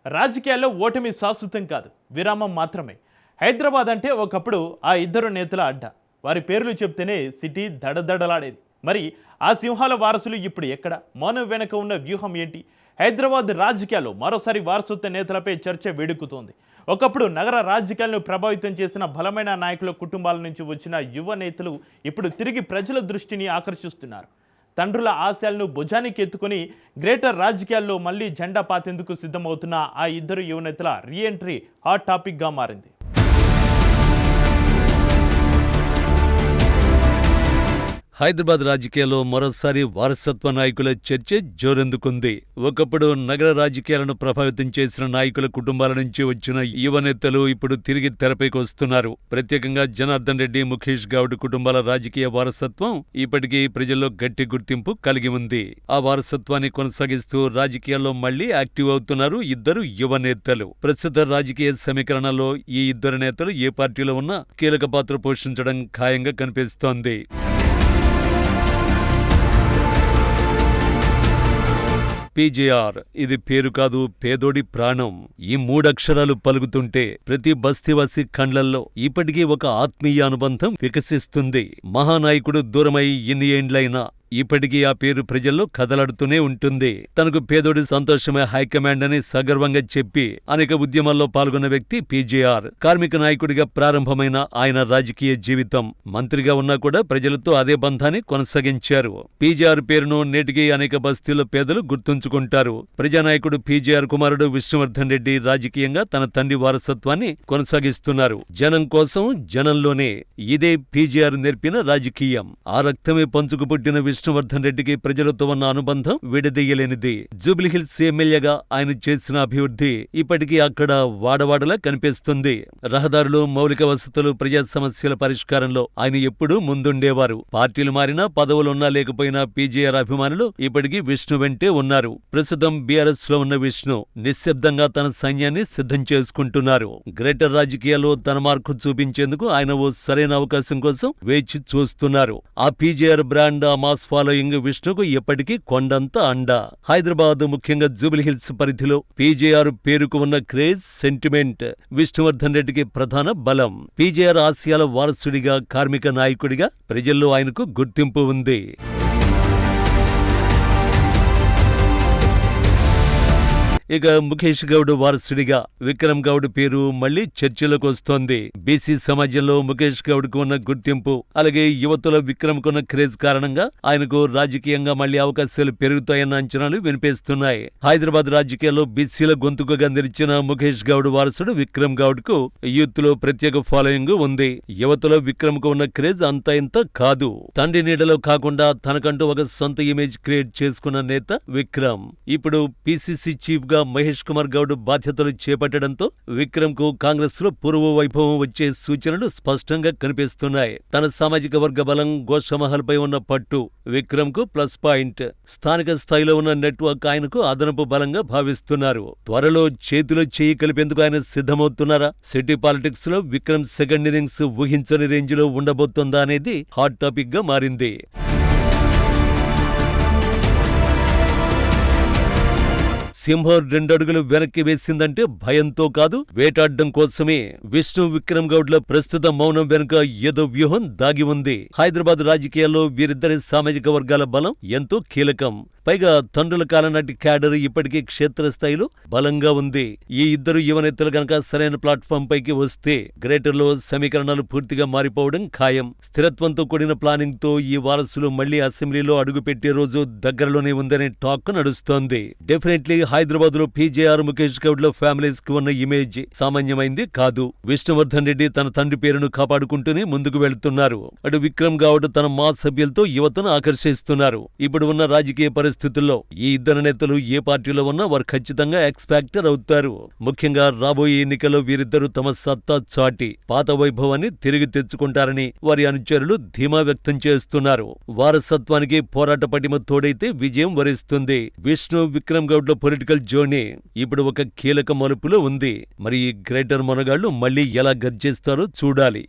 రాజకీయాల్లో ఓటమి శాశ్వతం కాదు, విరామం మాత్రమే. హైదరాబాద్ అంటే ఒకప్పుడు ఆ ఇద్దరు నేతల అడ్డ. వారి పేర్లు చెప్తేనే సిటీ దడదడలాడేది. మరి ఆ సింహాల వారసులు ఇప్పుడు ఎక్కడ? మౌనం వెనక ఉన్న వ్యూహం ఏంటి? హైదరాబాద్ రాజకీయాల్లో మరోసారి వారసత్వ నేతలపై చర్చ వేడుకుతోంది. ఒకప్పుడు నగర రాజకీయాలను ప్రభావితం చేసిన బలమైన నాయకుల కుటుంబాల నుంచి వచ్చిన యువ నేతలు ఇప్పుడు తిరిగి ప్రజల దృష్టిని ఆకర్షిస్తున్నారు. తండ్రుల ఆశయాలను భుజానికి ఎత్తుకొని గ్రేటర్ రాజకీయాల్లో మళ్లీ జెండా పాతేందుకు సిద్ధమవుతున్న ఆ ఇద్దరు యువనేతల రీఎంట్రీ హాట్ టాపిక్గా మారింది. హైదరాబాద్ రాజకీయాల్లో మరోసారి వారసత్వ నాయకుల చర్చ జోరెందుకుంది. ఒకప్పుడు నగర రాజకీయాలను ప్రభావితం చేసిన నాయకుల కుటుంబాల నుంచి వచ్చిన యువనేతలు ఇప్పుడు తిరిగి తెరపైకి వస్తున్నారు. ప్రత్యేకంగా జనార్దన్ రెడ్డి, ముఖేష్ గౌడ్ కుటుంబాల రాజకీయ వారసత్వం ఇప్పటికీ ప్రజల్లో గట్టి గుర్తింపు కలిగి ఉంది. ఆ వారసత్వాన్ని కొనసాగిస్తూ రాజకీయాల్లో మళ్లీ యాక్టివ్ అవుతున్నారు ఇద్దరు యువనేతలు. ప్రస్తుత రాజకీయ సమీకరణలో ఈ ఇద్దరు నేతలు ఏ పార్టీలో ఉన్నా కీలక పాత్ర పోషించడం ఖాయంగా కనిపిస్తోంది. పీజేఆర్, ఇది పేరు కాదు, పేదోడి ప్రాణం. ఈ మూడక్షరాలు పలుకుతుంటే ప్రతి బస్తీవాసి కండ్లల్లో ఇప్పటికీ ఒక ఆత్మీయ అనుబంధం వికసిస్తుంది. మహానాయకుడు దూరమై ఎన్ని ఏండ్లైనా ఇప్పటికీ ఆ పేరు ప్రజల్లో కదలాడుతూనే ఉంటుంది. తనకు పేదోడి సంతోషమే హైకమాండ్ అని సగర్వంగా చెప్పి అనేక ఉద్యమాల్లో పాల్గొన్న వ్యక్తి పీజేఆర్. కార్మిక నాయకుడిగా ప్రారంభమైన ఆయన రాజకీయ జీవితం, మంత్రిగా ఉన్నా కూడా ప్రజలతో అదే బంధాన్ని కొనసాగించారు. పీజేఆర్ పేరును నేటికి అనేక బస్తీల్లో పేదలు గుర్తుంచుకుంటారు. ప్రజానాయకుడు పీజేఆర్ కుమారుడు విష్ణువర్ధన్ రెడ్డి రాజకీయంగా తన తండ్రి వారసత్వాన్ని కొనసాగిస్తున్నారు. జనం కోసం, జనంలోనే. ఇదే పీజేఆర్ నేర్పిన రాజకీయం. ఆ రక్తమే పంచుకు పుట్టిన విష్ణువర్ధన్ రెడ్డికి ప్రజలతో ఉన్న అనుబంధం విడదీయలేనిది. జూబ్లీహిల్స్ ఎమ్మెల్యేగా ఆయన చేసిన అభివృద్ధి ఇప్పటికీ అక్కడ వాడవాడలా కనిపిస్తుంది. రహదారులు, మౌలిక వసతులు, ప్రజా సమస్యల పరిష్కారంలో ఆయన ఎప్పుడూ ముందుండేవారు. పార్టీలు మారినా, పదవులున్నా లేకపోయినా పీజేఆర్ అభిమానులు ఇప్పటికీ విష్ణు వెంటే ఉన్నారు. ప్రస్తుతం బీఆర్ఎస్ లో ఉన్న విష్ణు నిశ్శబ్దంగా తన సైన్యాన్ని సిద్ధం చేసుకుంటున్నారు. గ్రేటర్ రాజకీయాల్లో తన మార్కు చూపించేందుకు ఆయన ఓ సరైన అవకాశం కోసం వేచి చూస్తున్నారు. ఆ పీజేఆర్ బ్రాండ్, ఆ మాస్ ఫాలోయింగ్ విష్ణుకు ఎప్పటికీ కొండంత అండ. హైదరాబాద్, ముఖ్యంగా జూబ్లీహిల్స్ పరిధిలో పీజేఆర్ పేరుకు ఉన్న క్రేజ్, సెంటిమెంట్ విష్ణువర్ధన్ రెడ్డికి ప్రధాన బలం. పీజేఆర్ ఆశయాల వారసుడిగా, కార్మిక నాయకుడిగా ప్రజల్లో ఆయనకు గుర్తింపు ఉంది. ఇక ముఖేష్ గౌడ్ వారసుడిగా విక్రమ్ గౌడ్ పేరు మళ్లీ చర్చలోకి వస్తోంది. బీసీ సమాజంలో ముఖేష్ గౌడ్ కు ఉన్న గుర్తింపు, అలాగే యువతలో విక్రమ్ కున్న క్రేజ్ కారణంగా ఆయనకు రాజకీయంగా మళ్లీ అవకాశాలు పెరుగుతాయన్న అంచనాలు వినిపిస్తున్నాయి. హైదరాబాద్ రాజకీయాల్లో బీసీల గొంతుకగా నిలిచిన ముఖేష్ గౌడ్ వారసుడు విక్రమ్ గౌడ్ కు యూత్ లో ప్రత్యేక ఫాలోయింగ్ ఉంది. యువతలో విక్రమ్ కు ఉన్న క్రేజ్ అంత ఇంత కాదు. తండ్రి నీడలో కాకుండా తనకంటూ ఒక సొంత ఇమేజ్ క్రియేట్ చేసుకున్న నేత విక్రమ్. ఇప్పుడు పీసీసీ చీఫ్ గా మహేష్ కుమార్ గౌడ్ బాధ్యతలు చేపట్టడంతో విక్రమ్ కు కాంగ్రెస్ లో పూర్వ వైభవం వచ్చే సూచనలు స్పష్టంగా కనిపిస్తున్నాయి. తన సామాజిక వర్గ బలం, గోషమహల్ పై ఉన్న పట్టు విక్రమ్ కు ప్లస్ పాయింట్. స్థానిక స్థాయిలో ఉన్న నెట్వర్క్ ఆయనకు అదనపు బలంగా భావిస్తున్నారు. త్వరలో చేతిలో చేయి కలిపేందుకు ఆయన సిద్ధమవుతున్నారా? సిటీ పాలిటిక్స్ లో విక్రమ్ సెకండ్ ఇన్నింగ్స్ ఊహించని రేంజ్ లో ఉండబోతోందా అనేది హాట్ టాపిక్ గా మారింది. సింహం 2 అడుగులు వెనక్కి వేసిందంటే భయంతో కాదు, వేటాడడం కోసమే. విష్ణు, విక్రమ్ గౌడ్ల ప్రస్తుత మౌనం వెనుక ఏదో వ్యూహం దాగి ఉంది. హైదరాబాద్ రాజకీయాల్లో వీరిద్దరి సామాజిక వర్గాల బలం ఎంతో కీలకం. పైగా తండ్రుల కాలం నాటి క్యాడర్ ఇప్పటికీ క్షేత్రస్థాయిలో బలంగా ఉంది. ఈ ఇద్దరు యువనేతలు గనక సరైన ప్లాట్ఫామ్ పైకి వస్తే గ్రేటర్ లో సమీకరణాలు పూర్తిగా మారిపోవడం ఖాయం. స్థిరత్వంతో కూడిన ప్లానింగ్ తో ఈ వారసులు మళ్లీ అసెంబ్లీలో అడుగుపెట్టే రోజు దగ్గరలోనే ఉందనే టాక్ నడుస్తోంది. డెఫినెట్లీ హైదరాబాద్ లో పీజేఆర్, ముఖేష్ గౌడ్ లో ఫ్యామిలీస్ కు ఉన్న ఇమేజ్ సామాన్యమైంది కాదు. విష్ణువర్ధన్ రెడ్డి తన తండ్రి పేరును కాపాడుకుంటూనే ముందుకు వెళుతున్నారు. అటు విక్రమ్ గౌడ్ తన మా సభ్యులతో యువతను ఆకర్షిస్తున్నారు. ఇప్పుడు ఉన్న రాజకీయ పరిస్థితుల్లో ఈ ఇద్దరు నేతలు ఏ పార్టీలో ఉన్నా వారు ఖచ్చితంగా ఎక్స్‌ఫాక్టర్ అవుతారు. ముఖ్యంగా రాబోయే ఎన్నికల్లో వీరిద్దరూ తమ సత్తా చాటి పాత వైభవాన్ని తిరిగి తెచ్చుకుంటారని వారి అనుచరులు ధీమా వ్యక్తం చేస్తున్నారు. వారసత్వానికి పోరాట పటిమ తోడైతే విజయం వరిస్తుంది. విష్ణు, విక్రమ్ గౌడ్ల పొలిటికల్ జర్నీ ఇప్పుడు ఒక కీలక మలుపులో ఉంది. మరి ఈ గ్రేటర్ మొనగాళ్లు మళ్లీ ఎలా గర్జిస్తారో చూడాలి.